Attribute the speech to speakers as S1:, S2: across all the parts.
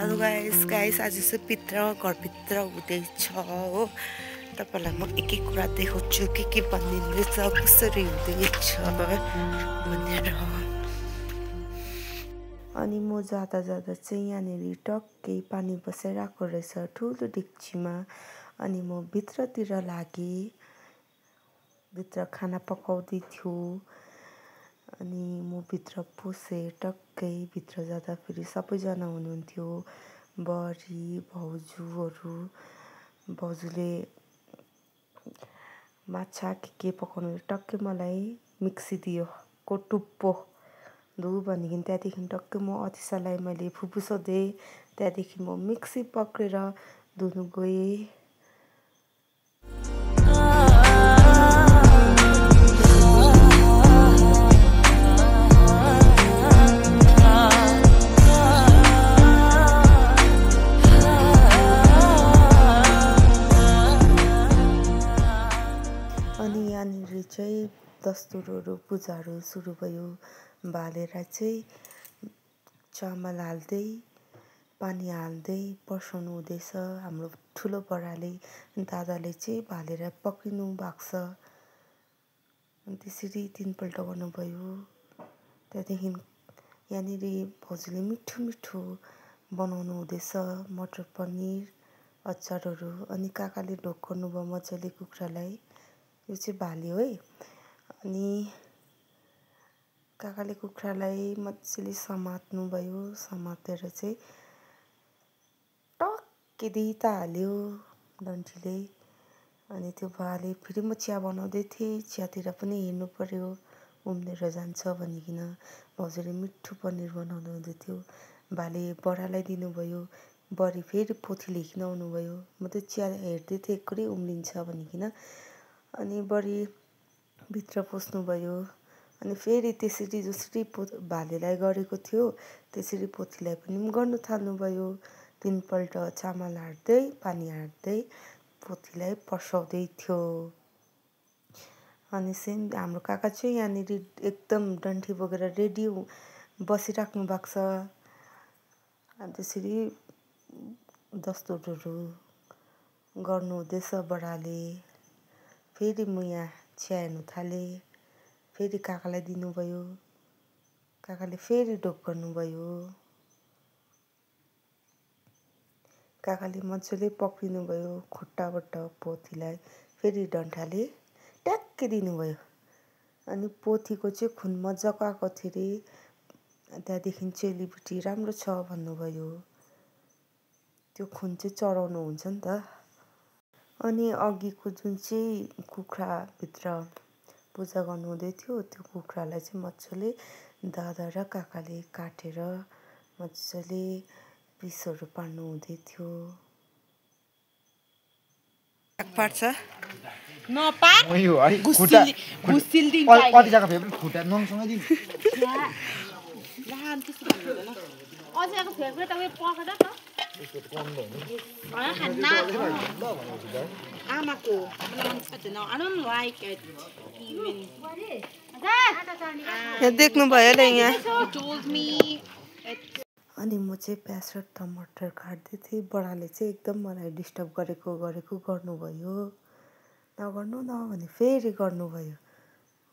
S1: Hello guys आज चाहिँ घरभित्र हुँदैछ हो। तपाईँलाई म एक एक कुरा देखाउँछु के बनिँदैछ कसरी हुँदैछ भनेर। अनि म जाँदा चाहिँ यहाँनिर टक्कै पानी बसाइरहेको रहेछ ठुलो डेक्चीमा। अनि म भित्रतिर लागेँ, भित्र खाना पकाउँदै थियो। अनि म भित्र पसेँ, टक्कै भित्र जाँदा फेरि सबैजना हुनुहुन्थ्यो, बडी भाउजूहरू। भाउजूले माछा के पकाउनु टक्कै मलाई मिक्सी दियो, टुप्पो धु भनेदेखि। त्यहाँदेखि टक्कै म अतिसालाई मैले फुपू सोधेँ, त्यहाँदेखि म मिक्सी पक्रेर धुनु गएँ। अनि यहाँनिर चाहिँ दस्तुरहरू पूजाहरू सुरु भयो। बालेर चाहिँ चामल हाल्दै पानी हाल्दै पर्साउनु हुँदैछ हाम्रो ठुलो बडाले। दादाले चाहिँ भालेर पक्रिनु भएको छ। अनि त्यसरी 3 पल्ट गर्नुभयो। त्यहाँदेखि यहाँनिर भाउजूले मिठो बनाउनु हुँदैछ, मटर पनिर अचारहरू। अनि काकाले ढोग गर्नुभयो मजाले कुखुरालाई। यो चाहिँ भाले हो है। अनि काकाले कुखुरालाई मजाले समात्नु भयो, समातेर चाहिँ टक्कै दिता हाल्यो डन्ठीले। अनि त्यो भाले फेरि म चिया बनाउँदै थिएँ, चियातिर पनि हेर्नु पर्यो उम्लेर जान्छ भनिकन। भाउजूले मिठो पनिर बनाउनु हुँदै थियो। भाले बडालाई दिनुभयो, बडी फेरि पोथी लिएर आउनुभयो। म त चिया हेर्दै थिएँ एकोहोरै उम्लिन्छ भनिकन। अनि बडी भित्र पस्नुभयो। अनि फेरि त्यसरी जसरी भालेलाई गरेको थियो त्यसरी पोथीलाई पनि गर्नु थाल्नुभयो। 3 पल्ट चामल हाल्दै पानी हाल्दै पोथीलाई पर्साउँदै थियो। अनि सेम हाम्रो काका चाहिँ यहाँनिर एकदम डन्ठी बोकेर रेडी बसिराख्नु भएको छ। अनि त्यसरी दस्तुरहरू गर्नु हुँदैछ बडाले। फेरि म यहाँ चिया हेर्नु थालेँ, फेरि काकालाई दिनुभयो, काकाले फेरि ढोग गर्नुभयो। काकाले मजाले पक्रिनु भयो खुट्टाबाट पोथीलाई, फेरि डन्ठाले ट्याक्कै दिनुभयो। अनि पोथीको चाहिँ खुन मजाको आएको थियो अरे। त्यहाँदेखि चेलीबेटी राम्रो छ भन्नुभयो। त्यो खुन चाहिँ चढाउनु हुन्छ नि त। अनि अघिको जुन चाहिँ कुखुराभित्र पूजा गर्नु हुँदै थियो त्यो कुखुरालाई चाहिँ मजाले दादा र काकाले काटेर मजाले पिसहरू पार्नु हुँदै थियो। पार्छ
S2: नपार
S3: यो है
S2: गुसिल दिन
S3: कति जग्गा फेब्रेट खुट्टा नङसँगै दिन
S2: राम त्यस्तो भन्दैन अझैको फेब्रेट अब पकाएर त आमाको I don't like it even
S1: देख्नु भयो ल यहाँ।
S2: told me
S1: अनि म चाहिँ प्याज र टमाटर काट्दै थिएँ। बडाले चाहिँ एकदम मलाई डिस्टर्ब गरेको गर्नुभयो। नगर्नु न भने फेरि गर्नुभयो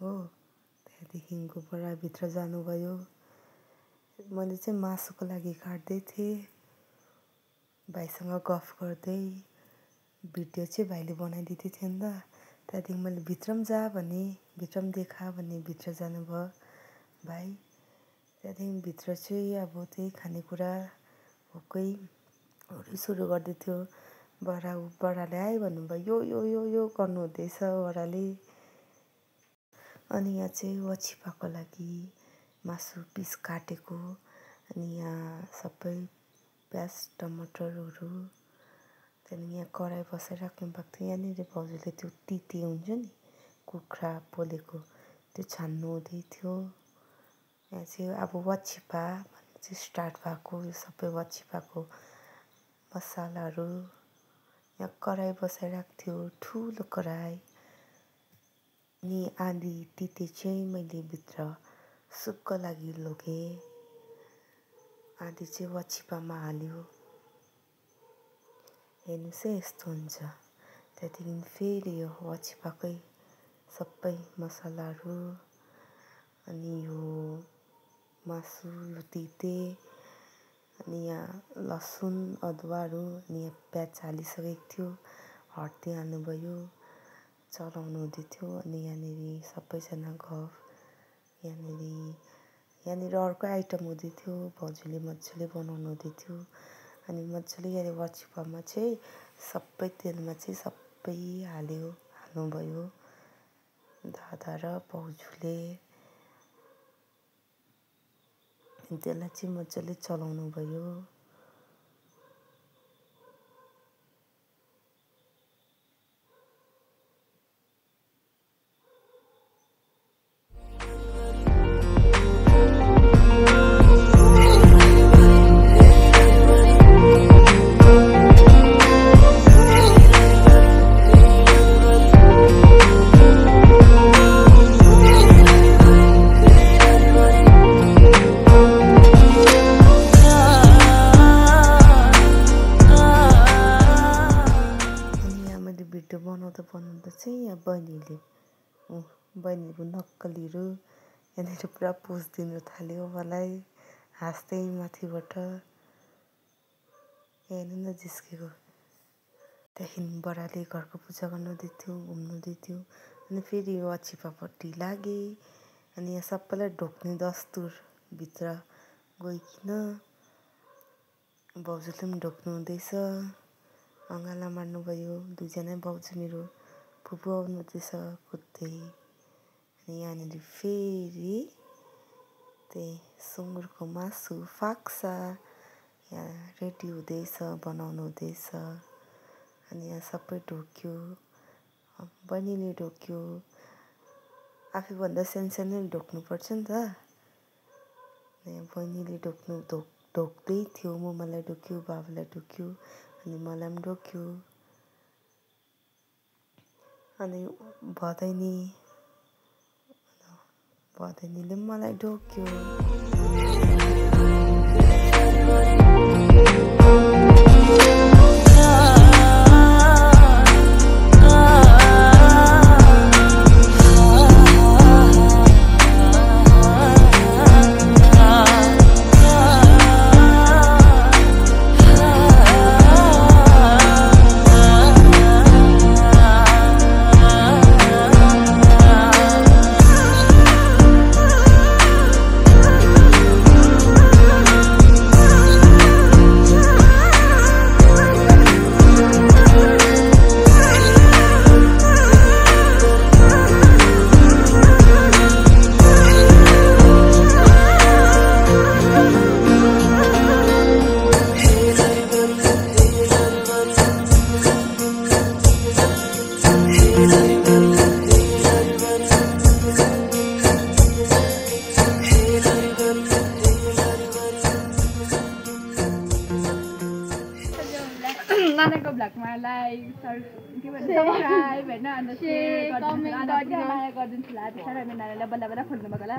S1: हो। त्यहाँदेखिको बडाभित्र जानुभयो। मैले चाहिँ मासुको लागि काट्दै थिएँ, भाइसँग गफ गर्दै। भिडियो चाहिँ भाइले बनाइदिँदै थियो नि त। त्यहाँदेखि मैले भित्र पनि जा भने, भित्र पनि देखा भने भित्र जानुभयो भाइ। त्यहाँदेखि भित्र चाहिँ अब त्यही खानेकुरा भोकै सुरु गर्दै थियो। बडाले आयो भन्नुभयो, यो गर्नु हुँदैछ बडाले। अनि यहाँ चाहिँ वाचिपाको लागि मासु पिस काटेको। अनि यहाँ सबै प्याज टमाटरहरू। त्यहाँदेखि यहाँ कराई बसाइराख्नु भएको थियो। यहाँनिर भाउजूले त्यो तिते हुन्छ नि कुखुरा पोलेको त्यो छान्नु हुँदै थियो। यहाँ चाहिँ अब वाचिपा भन्ने चाहिँ स्टार्ट भएको। यो सबै वाचिपाको मसालाहरू। यहाँ कराई बसाइरहेको थियो, ठुलो कराई। अनि आधी तिते चाहिँ मैले भित्र सुपको लागि लगेँ, आधी चाहिँ वाचिपामा हाल्यो। हेर्नुहोस् है यस्तो हुन्छ। त्यहाँदेखि फेरि यो वाचिपाकै सबै मसलाहरू अनि यो मासु यो तिते अनि यहाँ लसुन अदुवाहरू अनि यहाँ प्याज हालिसकेको थियो। हर्दी हाल्नुभयो, चलाउनु हुँदै थियो। अनि यहाँनिर सबैजना गफ यहाँनिर अर्को आइटम हुँदै थियो। भाउजूले मजाले बनाउनु हुँदै थियो। अनि मजाले यहाँ वाचिपामा चाहिँ सबै तेलमा चाहिँ सबै हाल्नुभयो दादा र भाउजूले। त्यसलाई चाहिँ मजाले चलाउनु भयो। भिडियो बनाउँदा चाहिँ यहाँ बहिनीको नक्कलीहरू यहाँनिर पुरा पोज दिनु थाल्यो मलाई हाँस्दै माथिबाट। हेर्नु न जिस्केको। त्यहाँदेखि बडाले घरको पूजा गर्नुहुँदै थियो, घुम्नुहुँदै थियो। अनि फेरि वाचिपापट्टि लागे। अनि यहाँ सबैलाई ढोक्ने दस्तुर भित्र गइकन भाउजूले पनि ढोक्नु हुँदैछ। अँगाला मार्नुभयो। दुईजना भाउजू मेरो फुपू आउनुहुँदैछ कुद्दै। अनि यहाँनिर फेरि त्यही सुँगुरको मासु फाक्सा यहाँ रेडी हुँदैछ, बनाउनु हुँदैछ। अनि यहाँ सबै ढोक्यो, बहिनीले ढोक्यो। आफूभन्दा सानोले ढोक्नुपर्छ नि त। यहाँ बहिनीले ढोक्दै थियो। मलाई ढोक्यो, बाबालाई ढोक्यो, अनि मलाई पनि ढोक्यो। अनि भदैनीले पनि मलाई ढोक्यो।
S2: नानाको भ्लगमा लाइक के भन्छ सब्स्क्राइब हैन अनि शेयर गरिदिन्छु ला त्यसरी हामी नानालाई बल्ल बल्ल खोल्नु भएको होला।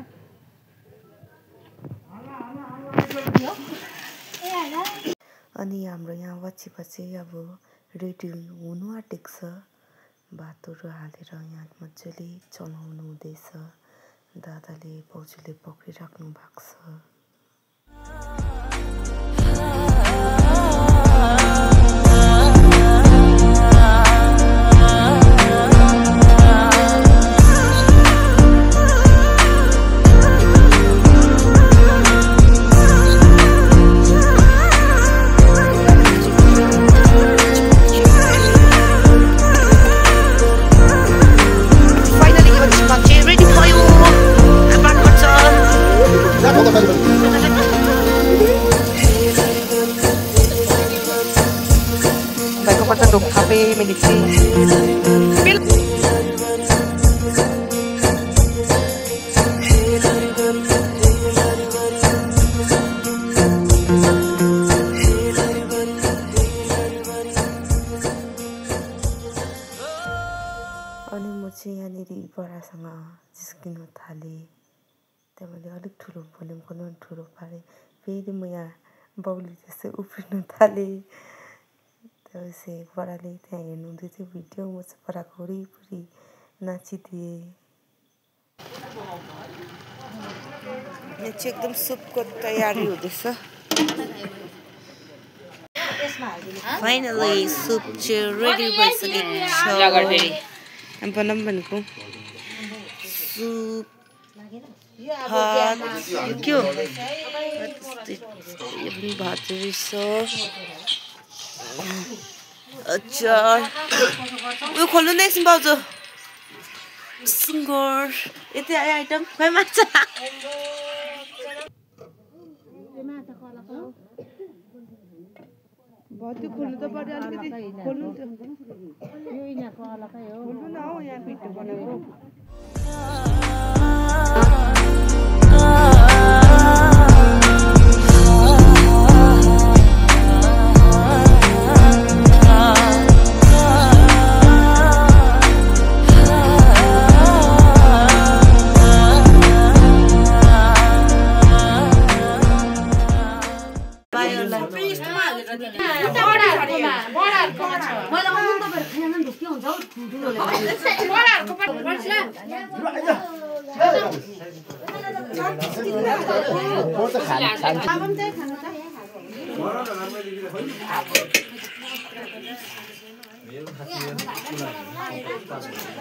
S1: अनि हाम्रो यहाँ वाचिपा चाहिँ अब रेडी हुनु आँटेको छ। भातहरू हालेर यहाँ मजाले चलाउनु हुँदैछ। दादाले भाउजूले पक्रिराख्नु भएको छ। अनि म चाहिँ यहाँनिर बडासँग जिस्किन थालेँ। त्यहाँ मैले अलिक ठुलो भोल्युम खोल्नु ठुलो पारेँ। फेरि म यहाँ बाउली जस्तै उफ्रिन थालेँ। त्यसपछि बडाले त्यहाँ हेर्नुहुँदै थियो भिडियो, म चाहिँ बडाको वरिपरि नाचिदिएँ। यहाँ चाहिँ एकदम सुपको तयारी हुँदैछ। फाइनली सुप चाहिँ रेडी भइसकेको छ। बनाऊँ भनेको सुप भात के हो यो पनि भात रहेछ, अचार उयो खोल्नु न एकछिन भाउजू। सुँगुर यति आयो आइटम, खै माछा भात खोल्नु त पर्यो अलिकति, खोल्नु त यो यिनीहरुको अलगै हो, खोल्नु न हौ यहाँ भिडियो बनाएको।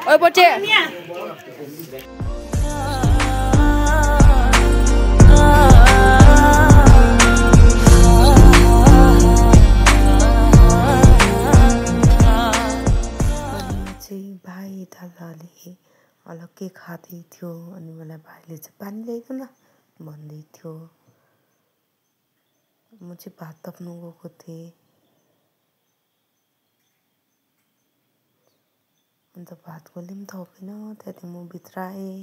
S2: ओइ बच्चे
S1: भाइ दादाले अलग्गै खाँदै थियो अनि मलाई भाइले चाहिँ पानी ल्याइदिनु न भन्दै थियो। म चाहिँ भात थप्नु गएको थिएँ। अन्त भात कसले पनि थपेन, त्यहाँदेखि म भित्र आएँ।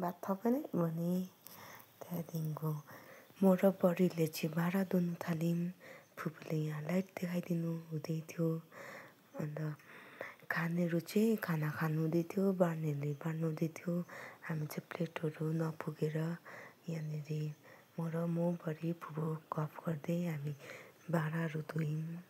S1: भात थपेन भने त्यहाँदेखिको म र बडीले चाहिँ भाँडा धुनु थाल्यौँ। फुपूले यहाँ लाइट देखाइदिनु हुँदै थियो। अन्त खानेहरू चाहिँ खाना खानु हुँदै थियो, बार्नेहरूले बार्नु हुँदै थियो। हामी चाहिँ प्लेटहरू नपुगेर यहाँनिर म र बडी फुपू गफ गर्दै हामी भाँडाहरू धोयौँ।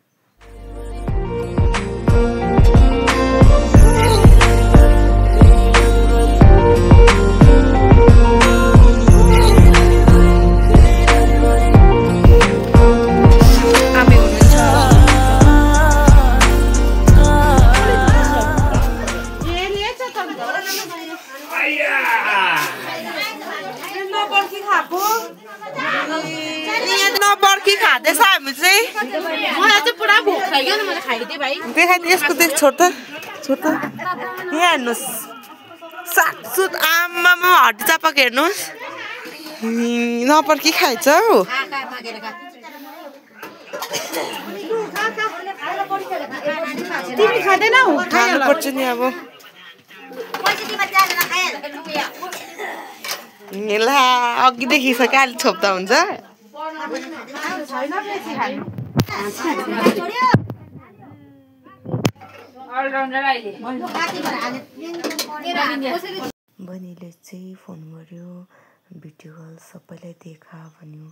S1: खाँदैछ हामी चाहिँ,
S2: मलाई चाहिँ पुरा भोक लाग्यो नि, मैले खाइदिएँ भाइ।
S1: देखाइदिए यसको देख, छोड त यहाँ हेर्नुहोस् साटसुट आमामा हड्डी चापाक हेर्नुहोस् नपर्की खाएछ हौ।
S2: तिमी खाँदैनौ?
S1: खानुपर्छ नि अब। ला अघि देखिसक्यो, अहिले छोप्दा हुन्छ। बहिनीले चाहिँ फोन गर्यो, भिडियो कल सबैलाई देखा भन्यो।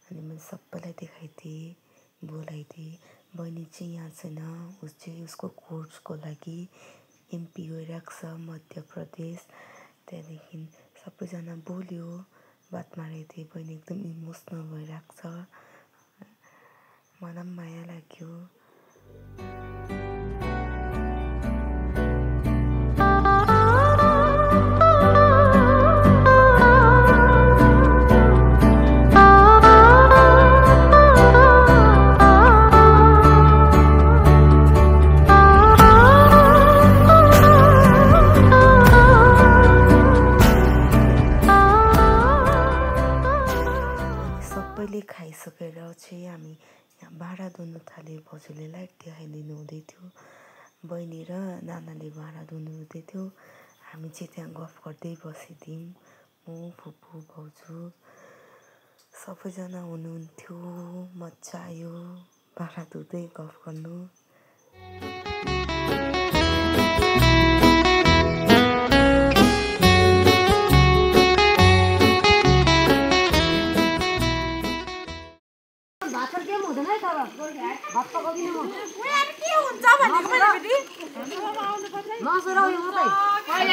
S1: अनि मैले सबैलाई देखाइदिएँ, बोलाइदिएँ। बहिनी चाहिँ यहाँ छैन, उस चाहिँ उसको कोर्सको लागि एमपी गइरहेको छ मध्य प्रदेश। त्यहाँदेखि सबैजना बोल्यो, बात मारिदिएँ। बहिनी एकदम इमोसनल भइरहेको छ, मलाई पनि माया लाग्यो। खाइसकेर चाहिँ हामी यहाँ भाँडा धुनु थाल्यो। भाउजूले लाइट देखाइदिनु हुँदै थियो, बहिनी र नानाले भाँडा धुनु हुँदै थियो। हामी चाहिँ त्यहाँ गफ गर्दै बसिदियौँ। म फुपू भाउजू सबैजना हुनुहुन्थ्यो, मजा आयो भाँडा धुँदै गफ गर्नु।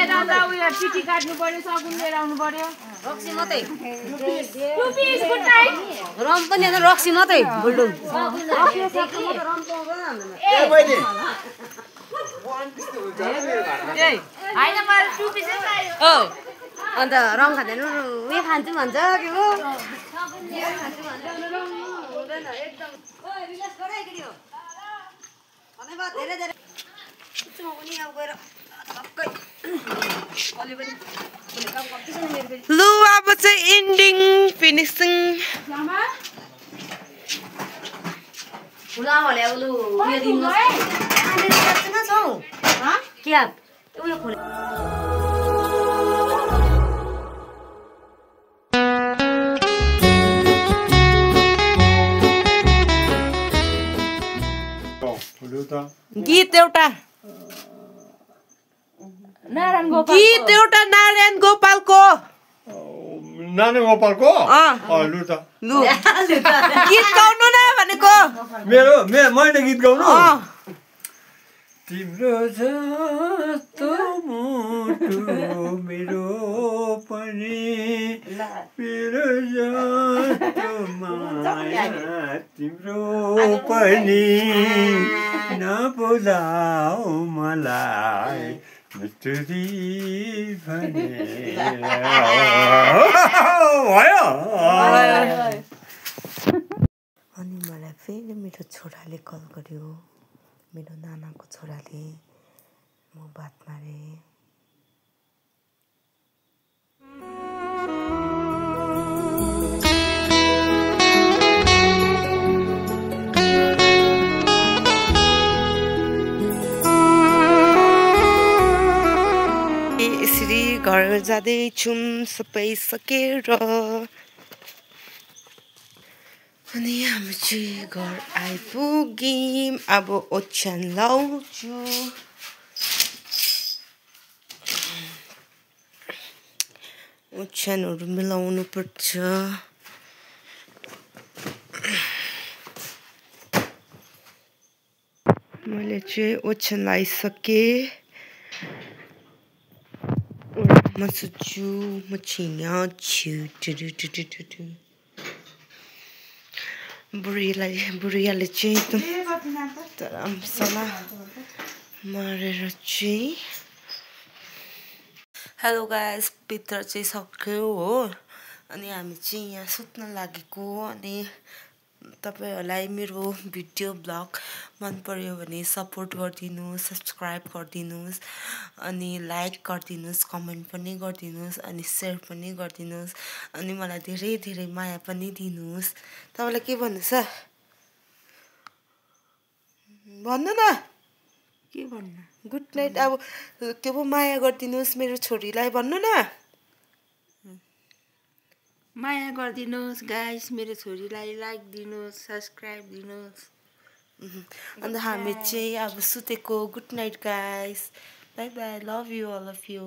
S2: लिएर आउँदा उयो चिठी काट्नु पर्यो सगुन लिएर आउनु पर्यो
S4: रक्सी मात्रै
S2: टु पिस गुड नाइट
S4: रम पनि हैन रक्सी मात्रै बुल्डुङ
S2: हैन मलाई टु पिसै चाहियो
S4: ओ अन्त रङ खाँदैन उयो खान्छु भन्छ के हो खान्छु भन्छ रङ हुँदैन एकदम ओइ रिल्याक्स गर है केटी हो धन्यवाद धेरै धेरै म पनि अब गएर टक्कै अलि पनि काम गर्दै छैन मेरो फेरि
S1: लु अब चाहिँ एन्डिङ फिनिसिङ
S4: फुलावाले अब लु उयो दिनुहोस् कहाँ छौ क्या उयो खोले
S1: गीत एउटा
S2: नारायण गोपाल
S1: गीत एउटा नारायण गोपालको
S3: नानी गोपालको लु त
S1: लु गीत गाउनु न भनेको
S3: मेरो मैले गीत गाउनु तिम्रो जस्तो मुटु मेरो पनि मेरो जस्तो माया तिम्रो पनि नबोलाऊ मलाई मिस्टरी भने भयो
S1: अनि मलाई फेरि मेरो छोराले कल गर्यो मेरो नानाको छोराले म बात मारेँ यसरी घर जाँदैछौँ सबै सकेर अनि हामी चाहिँ घर आइपुग्यौँ अब ओछ्यान लाउँछु ओछ्यानहरू मिलाउनु पर्छ मैले चाहिँ ओछ्यान लगाइसकेँ म सुत्छु म छिन्छु बुढियाले चाहिँ एकदम मसला मारेर चाहिँ हेलो गाइस भित्र चाहिँ सक्यो हो अनि हामी चाहिँ यहाँ सुत्न लागेको अनि तपाईहरुलाई मेरो भिडियो ब्लग मन पर्यो भने सपोर्ट गरिदिनुस् सब्स्क्राइब गरिदिनुस् अनि लाइक गरिदिनुस् कमेन्ट पनि गरिदिनुस् अनि शेयर पनि गरिदिनुस् अनि मलाई धेरै धेरै माया पनि दिनुस् तपाईलाई के भन्नु छ भन्नु न के भन्नु गुड नाइट अब के पो माया गरिदिनुस् मेरो छोरीलाई भन्नु न माया गरिदिनुस् गाइस मेरो छोरीलाई लाइक दिनुस् सब्स्क्राइब दिनुस् अन्त हामी चाहिँ अब सुतेको good night guys bye bye love you all of you